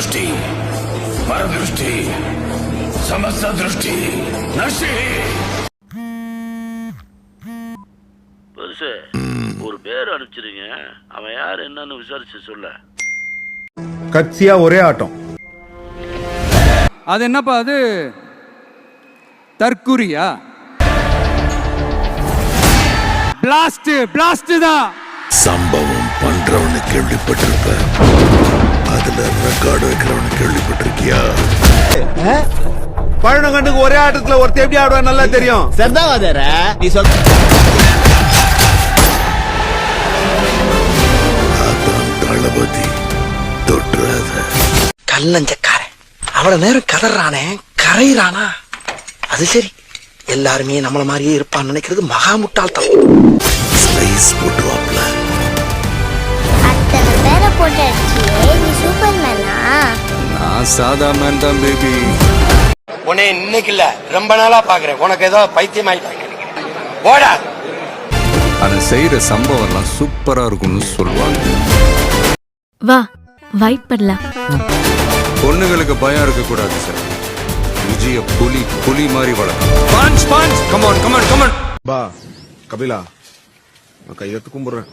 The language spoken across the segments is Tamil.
दृष्टि परदृष्टि समस्त दृष्टि नशी ஒரு பேர் அனுப்பிச்சிருங்க. அவன் யார் என்னன்னு விசாரிச்சு சொல்ல. கட்சியா ஒரே ஆட்டம். அது என்னப்பா அது? தற்குறியா? பிளாஸ்ட் தான். சம்பவம் பண்றவனு கேள்விப்பட்டிருப்ப, அதுல ரெக்கார்டு வைக்கிறவனு கேள்விப்பட்டிருக்கியா? பழனகண்டுக்கு ஒரே ஆட்டத்துல ஒருத்தர் எப்படி ஆடுவா நல்லா தெரியும். சர்தாவாதர நீ சொல். அதான் தளபதி தொற்றாத கல்லஞ்சக்காரன் அவ்வளவு நேரம் கதறானே, கரையிறானா? அது சரி, எல்லாருமே நம்மள மாதிரியே இருப்பான்னு நினைக்கிறது மகா முட்டாள்தனம். ஸ்லைஸ் போட்டுவாப்ல. அத்தனை பேரை போட்டு அடிச்சியே, நீ சூப்பர்மேனா? நான் சாதா மேன் தான் பேபி. உன்னை இன்னைக்கு இல்ல ரொம்ப நாளா பாக்குறேன். உனக்கு ஏதோ பைத்தியம் ஆயிட்டாங்க. ஓடா. அதை செய்யற சம்பவம் எல்லாம் சூப்பரா இருக்கும்னு சொல்லுவாங்க. வா வைப் பண்ணலாம். பொண்ணுங்களுக்கு பயம் இருக்க கூடாது சார். விஜய புலி மாதிரி வளர்க்கும். Punch come on. பா கபிலா, நான் கையெழுத்து கும்பிடுறேன்.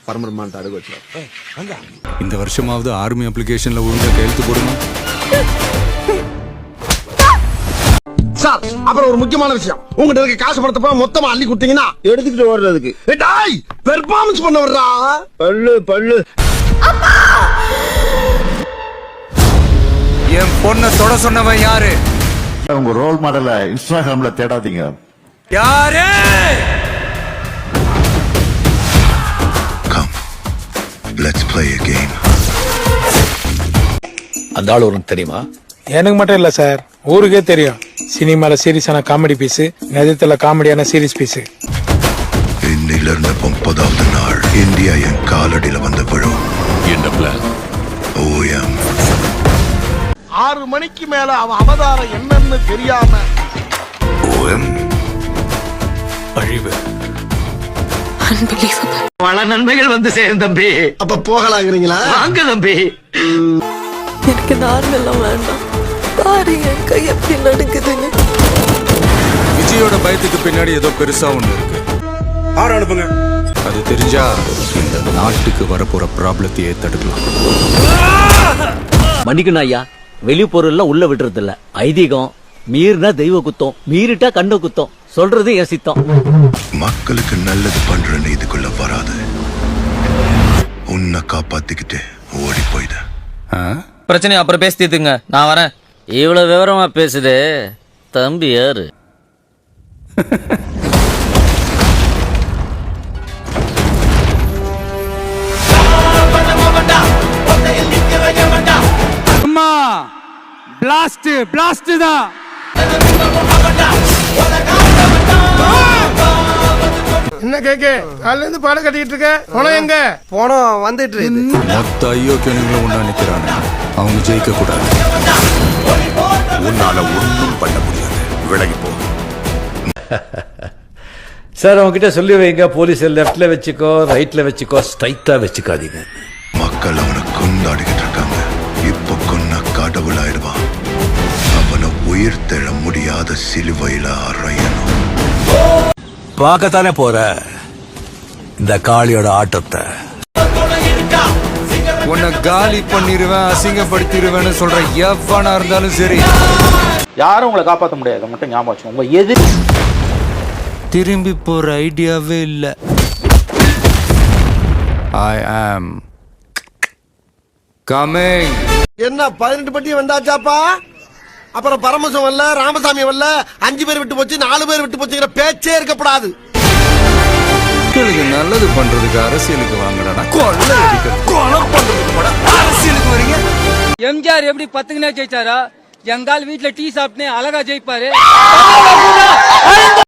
பரமரமான்ட்டு அடகு வச்சுருக்கேன். இந்த வருஷமாவது ஆர்மி அப்ளிகேஷன்ல ஒழுங்கா கையெழுத்து போடுங்க சார். அப்புறம் ஒரு முக்கியமான விஷயம், உங்ககிட்ட இருக்க காசு பணத்தை மொத்தமா அள்ளி கொடுத்தீங்கன்னா எடுத்துக்கிட்டு ஓடுறதுக்கு பெர்ஃபார்மன்ஸ் பண்ண வர்றா. பல்லு என் பொண்ணை தொட சொன்னவன் யாரு? உங்க ரோல் மாடல இன்ஸ்டாகிராம்ல தேடாதீங்க. யாரு? Come, let's play a game. அந்த ஆள் உனக்கு தெரியுமா? எனக்கு மட்டும் இல்ல சார், ஊருக்கே தெரியும். சினிமால சீரியஸான காமெடி பீஸ், நிஜத்துல காமெடியான சீரியஸ் பீஸ். இன்னில இருந்து 30வது நாள் இந்தியா என் காலடியில வந்து விழும். என்ன பிளான்? OM 6 மணிக்கு மேல அவன் அவதாரம் என்னன்னு தெரியாம OM அழிவு. பல நன்மைகள் வந்து சேரும் தம்பி. அப்ப போகலாங்கிறீங்களா? வாங்க தம்பி. எனக்கு இந்த ஆர்வெல்லாம் வேண்டாம். பாருங்க கை எப்படி நடுக்குதுன்னு. விஜயோட பயத்துக்கு பின்னாடி ஏதோ பெருசா ஒண்ணு இருக்கு. அனுப்புங்க. அது தெரிஞ்சா இந்த நாட்டுக்கு வரப்போற ப்ராப்ளத்தையே தடுக்கலாம். மன்னிக்கணும் ஐயா, வெளி பொருள்லாம் உள்ள விடுறது இல்ல. ஐதீகம் மீறினா தெய்வ குத்தம், மீறிட்டா கண்ட குத்தம். சொல்றது என் சித்தம். மக்களுக்கு நல்லது பண்ற இதுக்குள்ள வராது. உன்னை காப்பாத்திக்கிட்டு ஓடி போயிடு. பிரச்சனை அப்புறம் பேசி தீர்த்துங்க, நான் வரேன். இவ்வளவு விவரமா பேசுதே தம்பி யாரு? அம்மா பிளாஸ்ட் தான். என்ன கேக்கு காலையில இருந்து பாடம் கட்டிட்டு இருக்க? போனோம் எங்க? போனோம் வந்துட்டு இருக்கு. மொத்த ஐயோக்கியனுங்களும் ஒண்ணா நிக்கிறாங்க. அவங்க ஜெயிக்க கூடாது. உன்னால ஒண்ணும் பண்ண முடியாது. விலகி போ. சார் அவங்ககிட்ட சொல்லி வைங்க, போலீஸ் லெஃப்ட்ல வச்சுக்கோ, ரைட்ல வச்சுக்கோ, ஸ்ட்ரைட்டா வச்சுக்காதீங்க. மக்கள் அவனை கொண்டாடிக்கிட்டு இருக்காங்க. இப்ப கொன்ன கடவுள் ஆயிடுவான். அவனை உயிர் தெழ முடியாத சிலுவையில அறையணும். பார்க்கத்தானே போற இந்த காளியோட ஆட்டத்தை. உன்னை காலி பண்ணிருவேன், அசிங்கப்படுத்திடுவேன்னு சொல்ற எவனா இருந்தாலும் சரி, யாரும் உங்களை காப்பாற்ற முடியாது. மட்டும் ஞாபகம் வச்சுக்கோங்க. உங்க எதிரி திரும்பி போற ஐடியாவே இல்ல. ஐ ஆம் கமிங். என்ன 18 பட்டி வந்தாச்சாப்பா? அப்புறம் பரமசம் வரல, ராமசாமி வரல, 5 பேர் விட்டு போச்சு, 4 பேர் விட்டு போச்சுங்கிற பேச்சே இருக்கப்படாது. மக்களுக்கு நல்லது பண்றதுக்கு அரசியலுக்கு வாங்கடா. கொலை பண்றதுக்கு அரசியலுக்கு வரீங்க. எம்ஜிஆர் எப்படி 10 ஜெயிச்சாரா? எங்கால் வீட்டுல டீ சாப்பிட்டு அழகா ஜெயிப்பாரு.